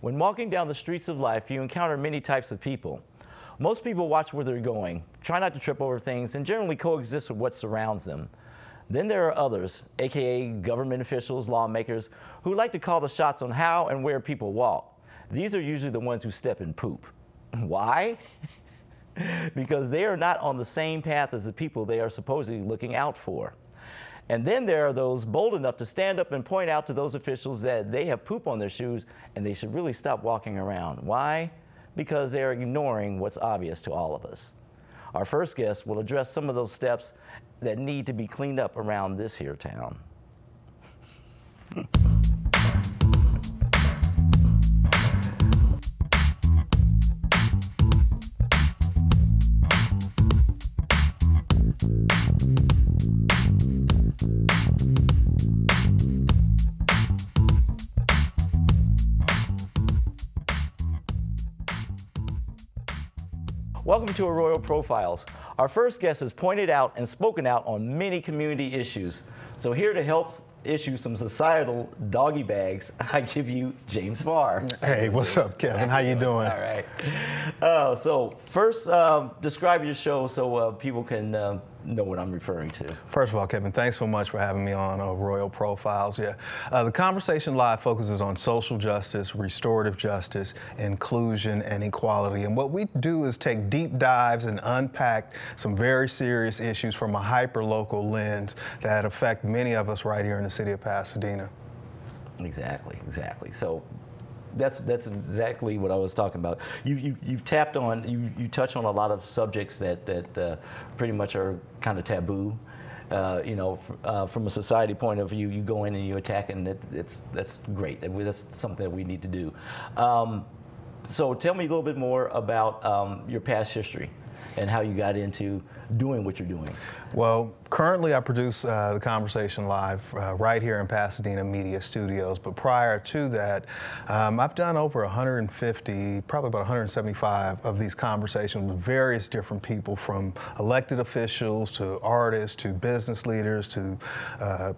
When walking down the streets of life, you encounter many types of people. Most people watch where they're going, try not to trip over things, and generally coexist with what surrounds them. Then there are others, aka government officials, lawmakers, who like to call the shots on how and where people walk. These are usually the ones who step in poop. Why? Because they are not on the same path as the people they are supposedly looking out for. And then there are those bold enough to stand up and point out to those officials that they have poop on their shoes and they should really stop walking around. Why? Because they are ignoring what's obvious to all of us. Our first guest will address some of those steps that need to be cleaned up around this here town. Welcome to Arroyo Profiles. Our first guest has pointed out and spoken out on many community issues. So here to help issue some societal doggy bags, I give you James Farr. Hey, what's up, Kevin? How you doing? All right. So first, describe your show so people can know what I'm referring to. First of all, Kevin, thanks so much for having me on Arroyo Profiles. Yeah, the Conversation Live focuses on social justice, restorative justice, inclusion, and equality. And what we do is take deep dives and unpack some very serious issues from a hyper-local lens that affect many of us right here in the city of Pasadena. Exactly. So that's exactly what I was talking about. You've tapped on, you touch on a lot of subjects that pretty much are kind of taboo. From a society point of view, you go in and you attack, and that's great. That's something that we need to do. So tell me a little bit more about your past history and how you got into doing what you're doing. Well, currently I produce the Conversation Live right here in Pasadena Media Studios, but prior to that, I've done over 150, probably about 175 of these conversations with various different people, from elected officials to artists to business leaders to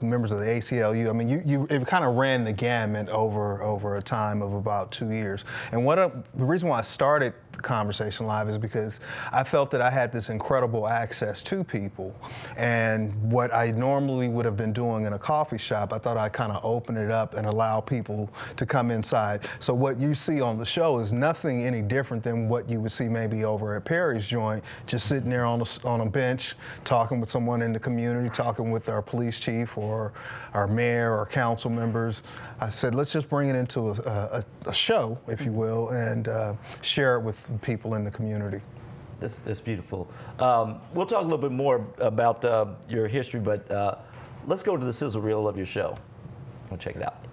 members of the ACLU. I mean, it kind of ran the gamut over a time of about 2 years. And the reason why I started Conversation Live is because I felt that I had this incredible access to people, and what I normally would have been doing in a coffee shop, I thought I'd kind of open it up and allow people to come inside. So what you see on the show is nothing any different than what you would see maybe over at Perry's joint, just sitting there on a bench, talking with someone in the community, talking with our police chief or our mayor or council members. I said, let's just bring it into a show, if you will, and share it with people in the community. That's beautiful. We'll talk a little bit more about your history, but let's go to the sizzle reel of your show. We'll check it out.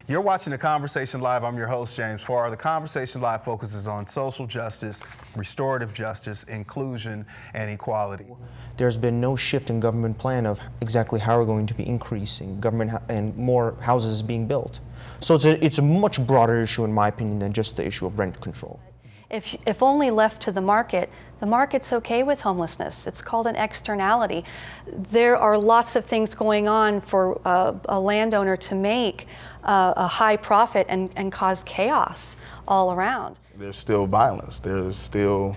You're watching The Conversation Live. I'm your host, James Farr. The Conversation Live focuses on social justice, restorative justice, inclusion, and equality. There's been no shift in government plan of exactly how we're going to be increasing government and more houses being built. So it's a much broader issue, in my opinion, than just the issue of rent control. If only left to the market's okay with homelessness. It's called an externality. There are lots of things going on for a landowner to make a high profit and cause chaos all around. There's still violence. There's still,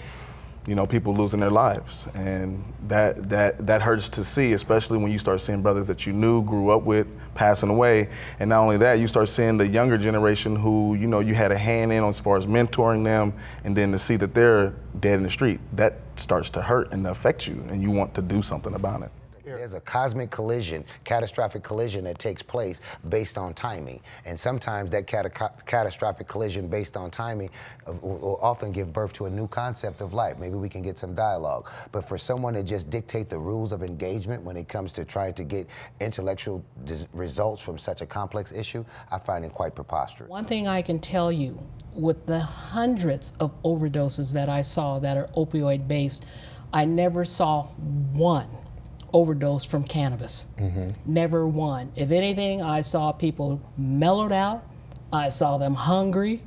people losing their lives, and that hurts to see, especially when you start seeing brothers that you knew, grew up with, passing away. And not only that, you start seeing the younger generation who, you had a hand in as far as mentoring them, and then to see that they're dead in the street, that starts to hurt and affect you, and you want to do something about it. There's a cosmic collision, catastrophic collision that takes place based on timing. And sometimes that catastrophic collision based on timing will often give birth to a new concept of life. Maybe we can get some dialogue. But for someone to just dictate the rules of engagement when it comes to trying to get intellectual results from such a complex issue, I find it quite preposterous. One thing I can tell you, with the hundreds of overdoses that I saw that are opioid based, I never saw one overdose from cannabis. Never one. If anything, I saw people mellowed out, I saw them hungry,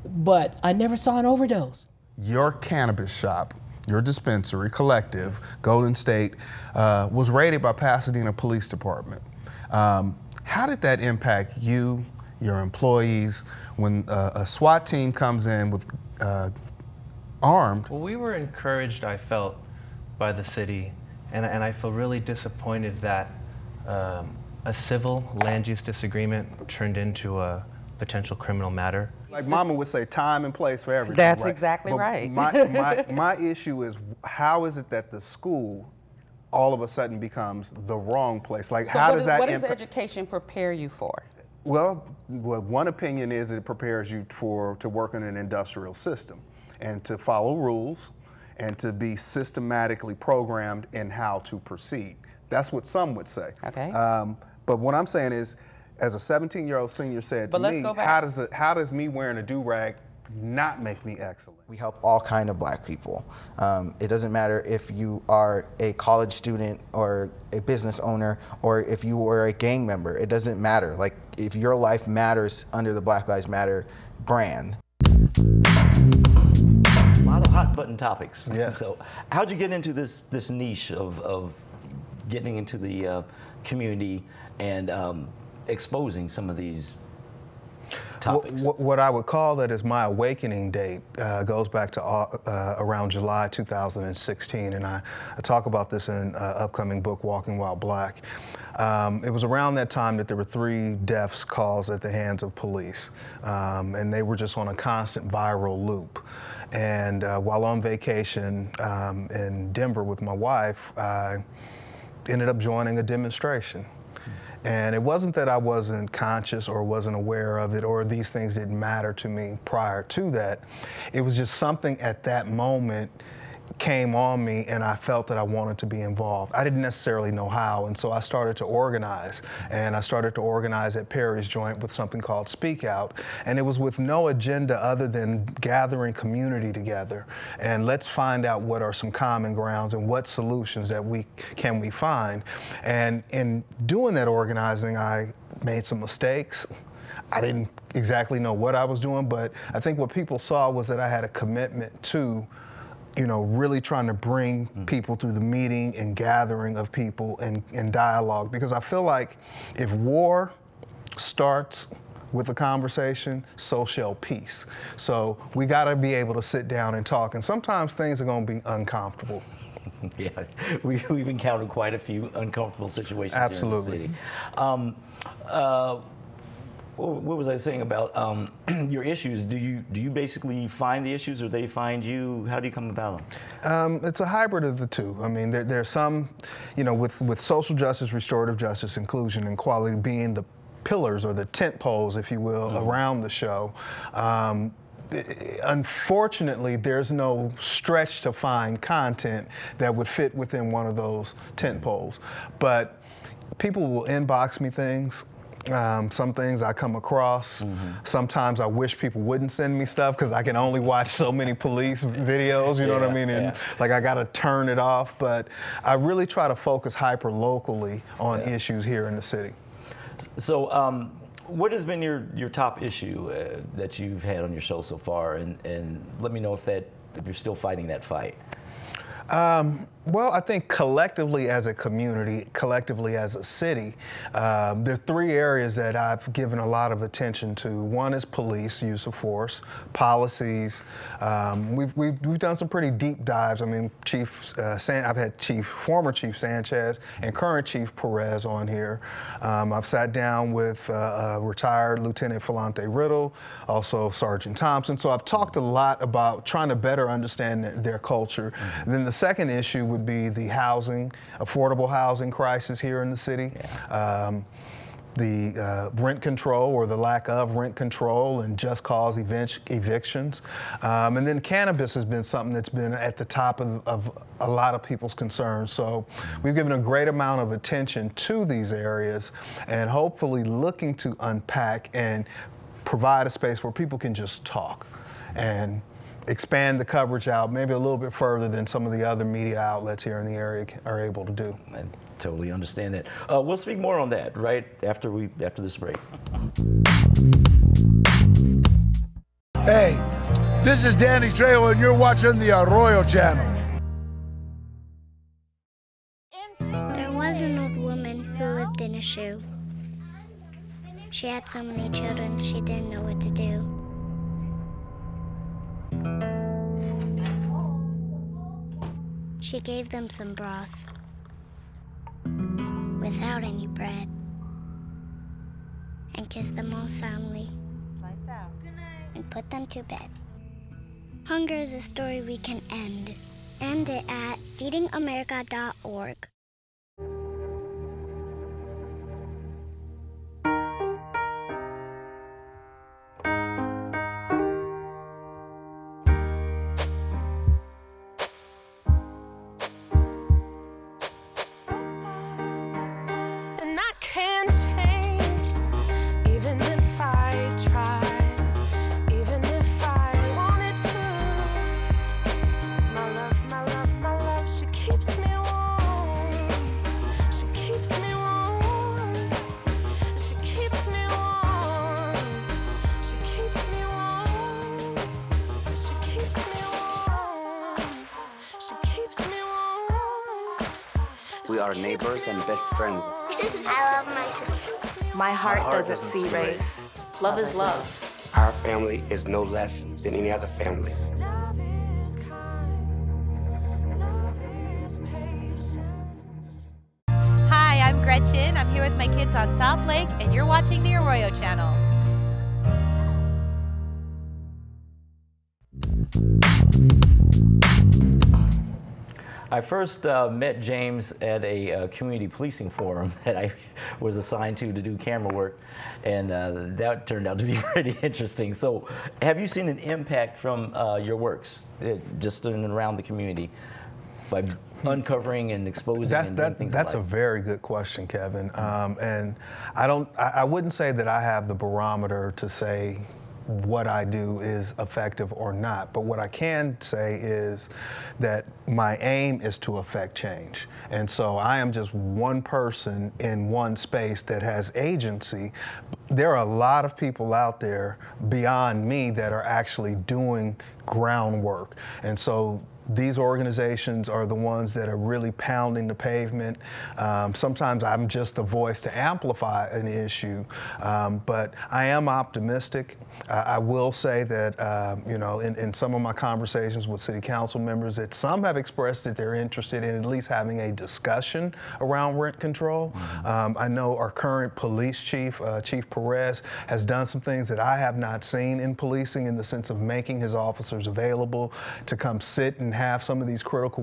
but I never saw an overdose. Your cannabis shop, your dispensary, Collective, Golden State, was raided by Pasadena Police Department. How did that impact you, your employees, when a SWAT team comes in with armed? Well, we were encouraged, I felt, by the city, and I feel really disappointed that a civil land use disagreement turned into a potential criminal matter. Like Mama would say, time and place for everything. That's right? exactly But right. My issue is, how is it that the school all of a sudden becomes the wrong place? Like, So how what does that what does impact? education prepare you for? Well, one opinion is it prepares you to work in an industrial system and to follow rules and to be systematically programmed in how to proceed. That's what some would say. Okay. But what I'm saying is, as a 17-year-old senior said to But let's me, go back. how does me wearing a do-rag not make me excellent? We help all kind of black people. It doesn't matter if you are a college student or a business owner or if you were a gang member. It doesn't matter. Like, if your life matters under the Black Lives Matter brand. A lot of hot button topics. Yeah. So how'd you get into this niche of getting into the community and exposing some of these topics? What I would call that is my awakening date goes back to around July 2016, and I talk about this in an upcoming book, Walking While Black. It was around that time that there were 3 deaths caused at the hands of police, and they were just on a constant viral loop. And while on vacation in Denver with my wife, I ended up joining a demonstration. And it wasn't that I wasn't conscious or wasn't aware of it or these things didn't matter to me prior to that. It was just something at that moment came on me and I felt that I wanted to be involved. I didn't necessarily know how, and so I started to organize. And I started to organize at Perry's Joint with something called Speak Out. And it was with no agenda other than gathering community together. And let's find out what are some common grounds and what solutions that we can find. And in doing that organizing, I made some mistakes. I didn't exactly know what I was doing, but I think what people saw was that I had a commitment to really trying to bring people through the meeting and gathering of people and dialogue. Because I feel like if war starts with a conversation, so shall peace. So we gotta be able to sit down and talk. And sometimes things are gonna be uncomfortable. Yeah, we've encountered quite a few uncomfortable situations Absolutely. here in the city. What was I saying about your issues? Do you basically find the issues, or they find you? How do you come about them? It's a hybrid of the two. I mean, there's some, with social justice, restorative justice, inclusion, and equality being the pillars or the tent poles, if you will, around the show. Unfortunately, there's no stretch to find content that would fit within one of those tent poles. But people will inbox me things. Some things I come across. Sometimes I wish people wouldn't send me stuff because I can only watch so many police videos, you know what I mean? And like I gotta turn it off, but I really try to focus hyper locally on issues here in the city. So what has been your top issue that you've had on your show so far? And let me know if you're still fighting that fight. Well, I think collectively as a community, collectively as a city, there are 3 areas that I've given a lot of attention to. One is police use of force, policies. We've done some pretty deep dives. I mean, I've had former Chief Sanchez and current Chief Perez on here. I've sat down with retired Lieutenant Falante Riddle, also Sergeant Thompson. So I've talked a lot about trying to better understand their culture. And then the second issue would be the affordable housing crisis here in the city. The rent control or the lack of rent control and just cause evictions. And then cannabis has been something that's been at the top of a lot of people's concerns. So we've given a great amount of attention to these areas and hopefully looking to unpack and provide a space where people can just talk and expand the coverage out maybe a little bit further than some of the other media outlets here in the area are able to do. I totally understand that. We'll speak more on that right after this break. Hey, this is Danny Trejo and you're watching the Arroyo channel. There was an old woman who lived in a shoe. She had so many children, she didn't know what to do. She gave them some broth without any bread and kissed them all soundly. Lights out. Good night. And put them to bed. Hunger is a story we can end. End it at feedingamerica.org. And I can't change, even if I tried, even if I wanted to. My love, my love, my love, she keeps me warm. She keeps me warm. She keeps me warm. She keeps me warm. She keeps me warm. She keeps me warm. We are neighbors and best friends. I love my sister. My heart doesn't see race. Love is love. Our family is no less than any other family. Love is kind. Love is patient. Hi, I'm Gretchen. I'm here with my kids on South Lake, and you're watching the Arroyo Channel. I first met James at a community policing forum that I was assigned to do camera work, and that turned out to be pretty interesting. So have you seen an impact from your works just in and around the community by uncovering and exposing and doing things That's like? a very good question, Kevin. And I wouldn't say that I have the barometer to say what I do is effective or not. But what I can say is that my aim is to affect change. And so I am just one person in one space that has agency. There are a lot of people out there beyond me that are actually doing groundwork. And so these organizations are the ones that are really pounding the pavement. Sometimes I'm just a voice to amplify an issue, but I am optimistic. I will say that, you know, in some of my conversations with city council members, that some have expressed that they're interested in at least having a discussion around rent control. I know our current police chief, Chief Perez, has done some things that I have not seen in policing, in the sense of making his officers available to come sit and have some of these critical,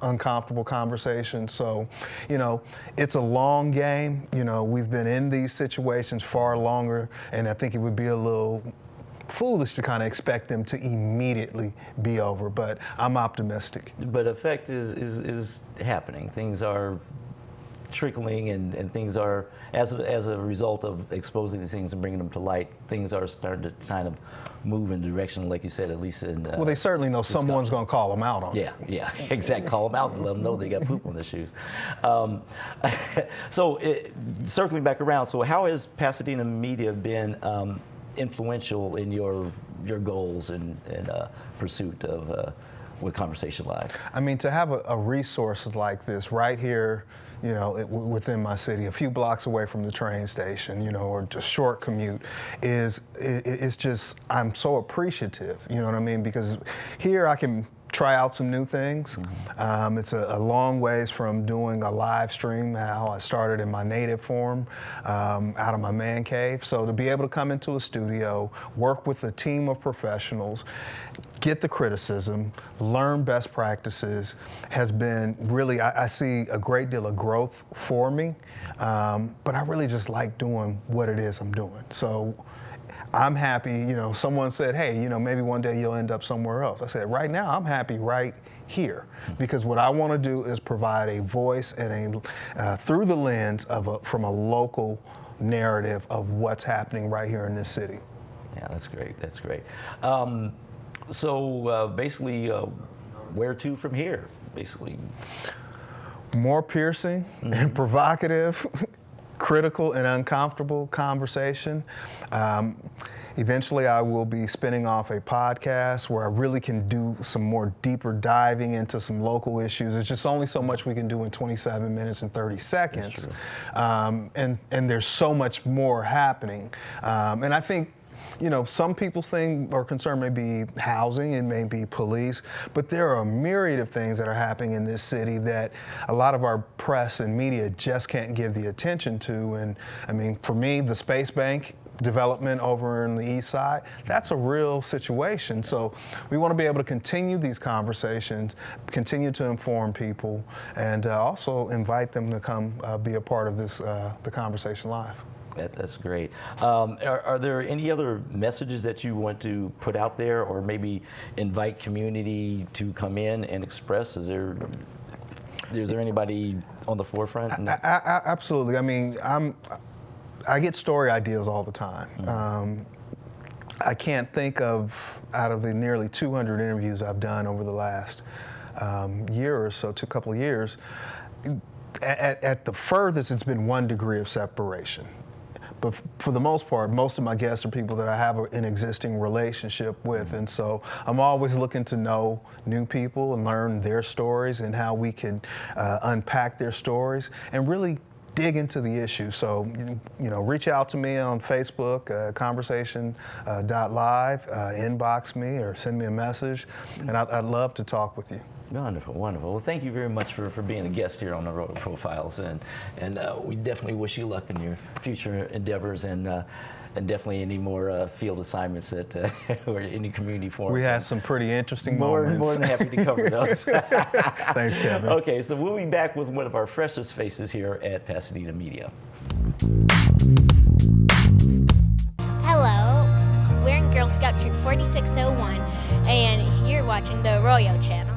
uncomfortable conversations. So, you know, it's a long game. You know, we've been in these situations far longer, and I think it would be a little foolish to kind of expect them to immediately be over, but I'm optimistic. But effect is happening. Things are trickling, and things are, as a result of exposing these things and bringing them to light, things are starting to kind of move in the direction, like you said, at least in well, they certainly know someone's going to call them out on it. Yeah, exactly. Call them out and let them know they got poop on their shoes. So circling back around, so how has Pasadena media been influential in your goals and pursuit of with Conversation Live? I mean, to have a resource like this right here, you know, within my city, a few blocks away from the train station, you know, or just short commute, it's just, I'm so appreciative, you know what I mean? Because here I can try out some new things. It's a long ways from doing a live stream, how I started in my native form, out of my man cave. So to be able to come into a studio, work with a team of professionals, get the criticism, learn best practices, has been really, I see a great deal of growth for me, but I really just like doing what it is I'm doing. So I'm happy, you know, someone said, hey, you know, maybe one day you'll end up somewhere else. I said, right now I'm happy right here, because what I want to do is provide a voice and through the lens of from a local narrative of what's happening right here in this city. Yeah, that's great. That's great. So basically, where to from here, basically? More piercing and provocative critical and uncomfortable conversation. Eventually, I will be spinning off a podcast where I really can do some more deeper diving into some local issues. There's just only so much we can do in 27 minutes and 30 seconds. And there's so much more happening. And I think, you know, some people's thing or concern may be housing, it may be police, but there are a myriad of things that are happening in this city that a lot of our press and media just can't give the attention to. And I mean, for me, the Space Bank development over on the east side, that's a real situation. So we want to be able to continue these conversations, continue to inform people, and also invite them to come be a part of this, the Conversation Live. That's great. Are there any other messages that you want to put out there, or maybe invite community to come in and express? Is there anybody on the forefront? Absolutely. I mean, I get story ideas all the time. I can't think of, out of the nearly 200 interviews I've done over the last year or so, a couple of years, at the furthest, it's been 1 degree of separation. But for the most part, most of my guests are people that I have an existing relationship with. And so I'm always looking to know new people and learn their stories and how we can unpack their stories and really dig into the issue. So, you know, reach out to me on Facebook, conversation.live, inbox me or send me a message, and I'd love to talk with you. Wonderful, wonderful. Well, thank you very much for being a guest here on Arroyo Profiles, and we definitely wish you luck in your future endeavors, and definitely any more field assignments that or any community forums. We had some pretty interesting moments. More than happy to cover those. Thanks, Kevin. Okay, so we'll be back with one of our freshest faces here at Pasadena Media. Hello, we're in Girl Scout Troop 4601, and you're watching the Arroyo channel.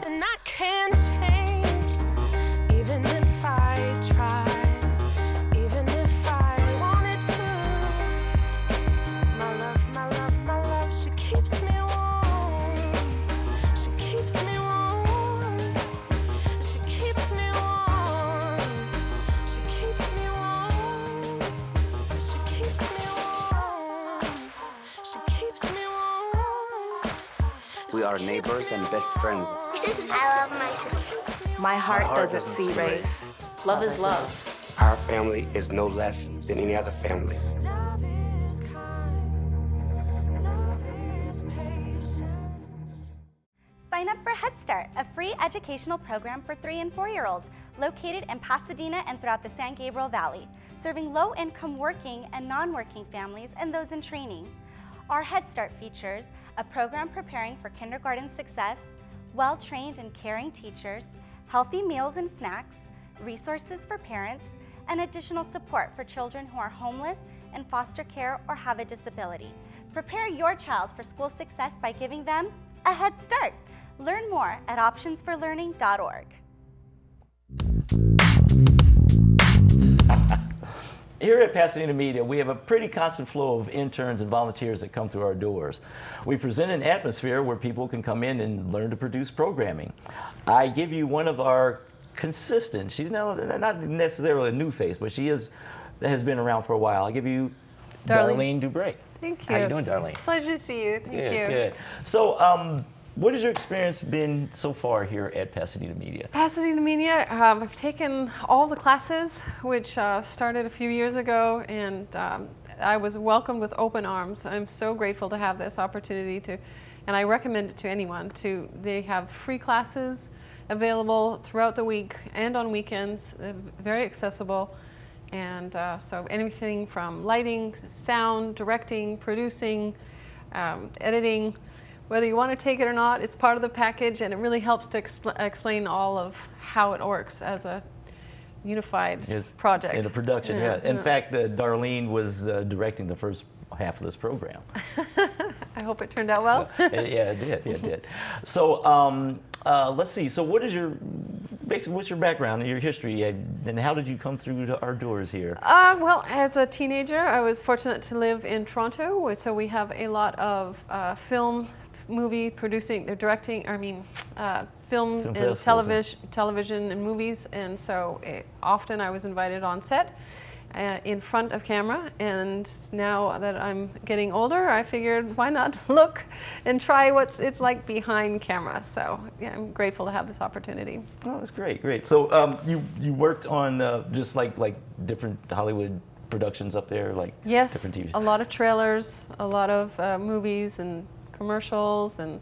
And I can't change, even if I try, even if I wanted to. My love, my love, my love, she keeps me warm. She keeps me warm. She keeps me warm. She keeps me warm. She keeps me warm. She keeps me warm. We are neighbors and best friends. I love my sister. My heart doesn't see race. Love is love. Our family is no less than any other family. Love is kind. Love is patient. Sign up for Headstart, a free educational program for 3- and 4-year-olds located in Pasadena and throughout the San Gabriel Valley, serving low-income working and non-working families and those in training. Our Headstart features a program preparing for kindergarten success, well-trained and caring teachers, healthy meals and snacks, resources for parents, and additional support for children who are homeless, in foster care, or have a disability. Prepare your child for school success by giving them a head start. Learn more at optionsforlearning.org. Here at Pasadena Media, we have a pretty constant flow of interns and volunteers that come through our doors. We present an atmosphere where people can come in and learn to produce programming. I give you one of our consistent, she's now not necessarily a new face, but she has been around for a while. I give you Darlene Dubray. Thank you. How you doing, Darlene? Pleasure to see you. Thank you. Good. So, what has your experience been so far here at Pasadena Media? Pasadena Media, I've taken all the classes, which started a few years ago, and I was welcomed with open arms. I'm so grateful to have this opportunity to, and I recommend it to anyone. They have free classes available throughout the week and on weekends, very accessible. And so anything from lighting, sound, directing, producing, editing, whether you want to take it or not, it's part of the package, and it really helps to explain all of how it works as a unified project. In a production, yeah. In fact, Darlene was directing the first half of this program. I hope it turned out well. Yeah, it did. So let's see. So what is basically, what's your background and your history, and how did you come through to our doors here? Well, as a teenager, I was fortunate to live in Toronto, so we have a lot of film, movie producing, directing. Film and television and movies, and so often I was invited on set in front of camera. And now that I'm getting older, I figured why not look and try what it's like behind camera. So yeah, I'm grateful to have this opportunity. Oh, that's great, great. So you worked on just like different Hollywood productions up there, like yes, different TV. A lot of trailers, a lot of movies and commercials, and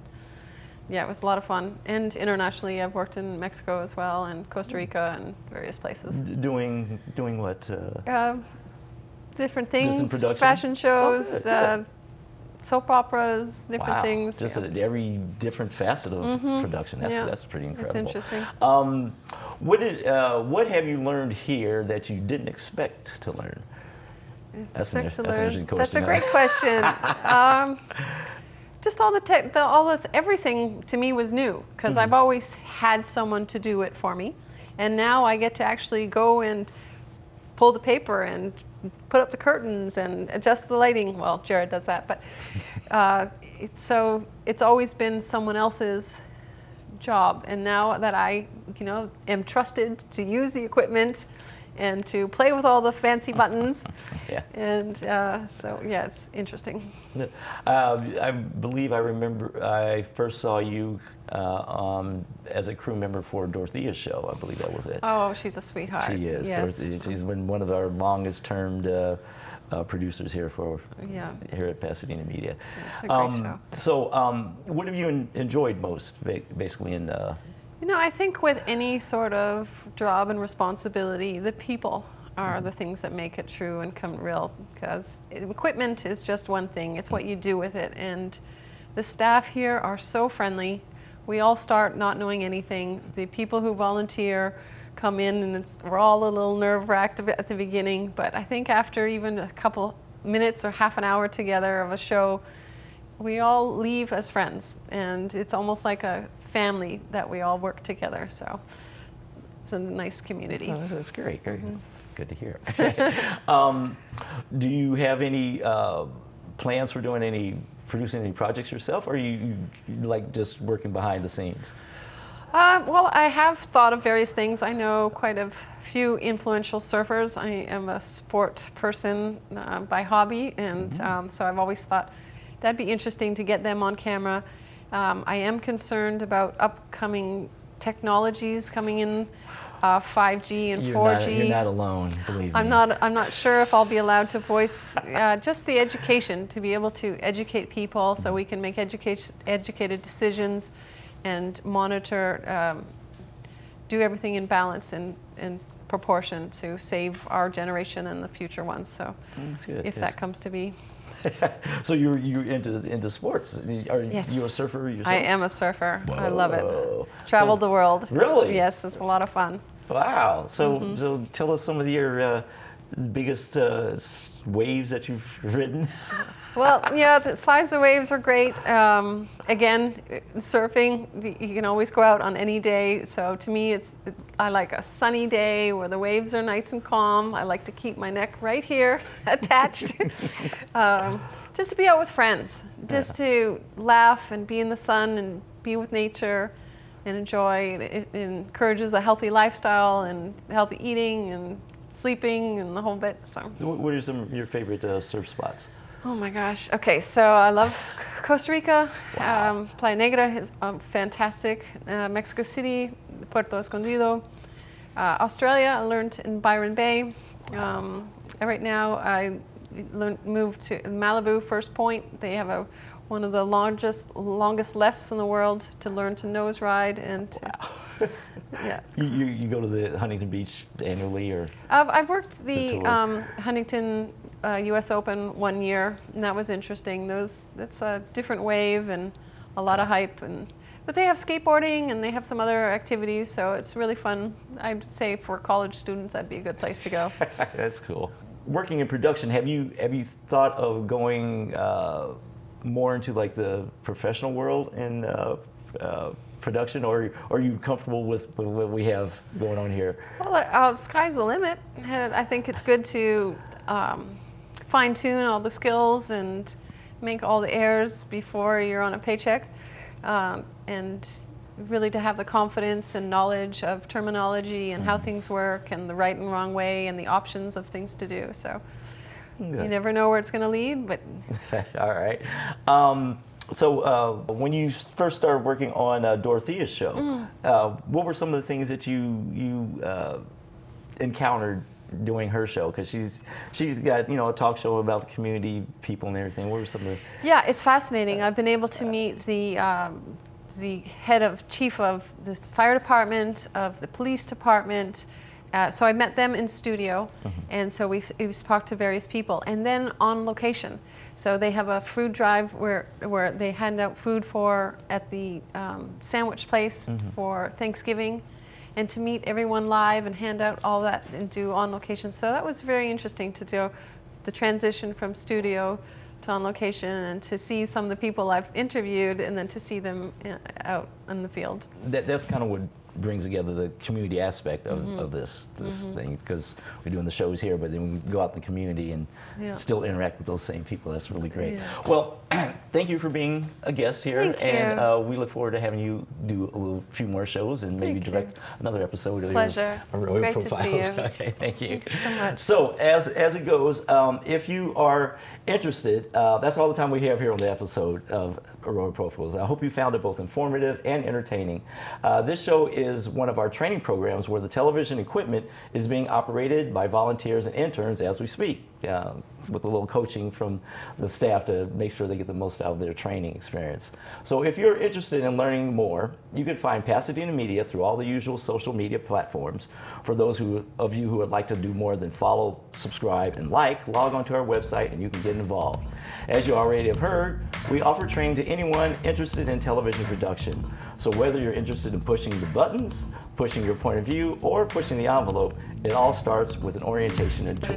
yeah, it was a lot of fun. And internationally, I've worked in Mexico as well, and Costa Rica, and various places. Doing what? Different things, fashion shows, soap operas, different things. Just every different facet of production. That's pretty incredible. That's interesting. What have you learned here that you didn't expect to learn? That's an interesting question. That's a great question. Just everything to me was new, because I've always had someone to do it for me, and now I get to actually go and pull the paper and put up the curtains and adjust the lighting. Well, Jared does that, but it's always been someone else's job, and now that I am trusted to use the equipment and to play with all the fancy buttons. And so, yeah, it's interesting. I believe I remember I first saw you as a crew member for Dorothea's show. I believe that was it. Oh, she's a sweetheart. She is. Yes. She's been one of our longest termed producers here here at Pasadena Media. It's a great show. So what have you enjoyed most, basically, in I think with any sort of job and responsibility, the people are the things that make it true and come real, because equipment is just one thing. It's what you do with it. And the staff here are so friendly. We all start not knowing anything. The people who volunteer come in, and we're all a little nerve-wracked at the beginning, but I think after even a couple minutes or half an hour together of a show, we all leave as friends, and it's almost like a family that we all work together. So it's a nice community. Oh, that's great. That's good to hear. Do you have any plans for producing any projects yourself, or are you like just working behind the scenes? Well, I have thought of various things. I know quite a few influential surfers. I am a sport person by hobby, and so I've always thought that'd be interesting to get them on camera. I am concerned about upcoming technologies coming in, 5G and 4G. You're not alone, believe me. I'm not sure if I'll be allowed to voice just the education, to be able to educate people so we can make educated decisions and monitor, do everything in balance and proportion to save our generation and the future ones. So if that comes to be. So you're into sports. Are you a surfer yourself? I am a surfer. Whoa. I love it. Traveled the world. Really? Yes, it's a lot of fun. Wow. So tell us some of your biggest waves that you've ridden. Well, yeah, the size of waves are great. Again, surfing, you can always go out on any day. So to me, I like a sunny day where the waves are nice and calm. I like to keep my neck right here attached. Just to be out with friends, just to laugh and be in the sun and be with nature and enjoy. It encourages a healthy lifestyle and healthy eating and sleeping and the whole bit. So. What are some of your favorite surf spots? Oh my gosh. Okay, so I love Costa Rica. Wow. Playa Negra is fantastic. Mexico City, Puerto Escondido. Australia, I learned in Byron Bay. Right now, I moved to Malibu, First Point. They have one of the longest lefts in the world to learn to nose ride. And yeah. You go to the Huntington Beach annually, or? I've worked the Huntington U.S. Open 1 year, and that was interesting. That's a different wave and a lot of hype, but they have skateboarding and they have some other activities, so it's really fun. I'd say for college students, that'd be a good place to go. That's cool. Working in production, have you thought of going more into like the professional world in production, or are you comfortable with what we have going on here? Well, sky's the limit. And I think it's good to fine-tune all the skills and make all the errors before you're on a paycheck, and really to have the confidence and knowledge of terminology and how things work and the right and wrong way and the options of things to do. So you never know where it's going to lead, but all right. So when you first started working on Dorothea's show, what were some of the things that you encountered doing her show? Because she's got, you know, a talk show about the community, people and everything. What were some of the... Yeah, it's fascinating. I've been able to meet the chief of the fire department, of the police department. So I met them in studio, and so we've talked to various people, and then on location. So they have a food drive where they hand out food at the sandwich place for Thanksgiving, and to meet everyone live and hand out all that and do on location. So that was very interesting to do the transition from studio to on location, and to see some of the people I've interviewed and then to see them out in the field. That's kind of what brings together the community aspect of this thing, because we're doing the shows here, but then we go out in the community and still interact with those same people. That's really great. Yeah. Well, thank you for being a guest here. Thank you. And we look forward to having you do a few more shows and maybe direct another episode of your Arroyo Profiles. To see you. Okay, thank you. Thanks so much. So as it goes, if you are interested, that's all the time we have here on the episode of Arroyo Profiles. I hope you found it both informative and entertaining. This show is one of our training programs where the television equipment is being operated by volunteers and interns as we speak, with a little coaching from the staff to make sure they get the most out of their training experience. So if you're interested in learning more, you can find Pasadena Media through all the usual social media platforms. For those of you who would like to do more than follow, subscribe, and like, log on to our website and you can get involved. As you already have heard, we offer training to anyone interested in television production. So whether you're interested in pushing the buttons, pushing your point of view, or pushing the envelope, it all starts with an orientation and tour.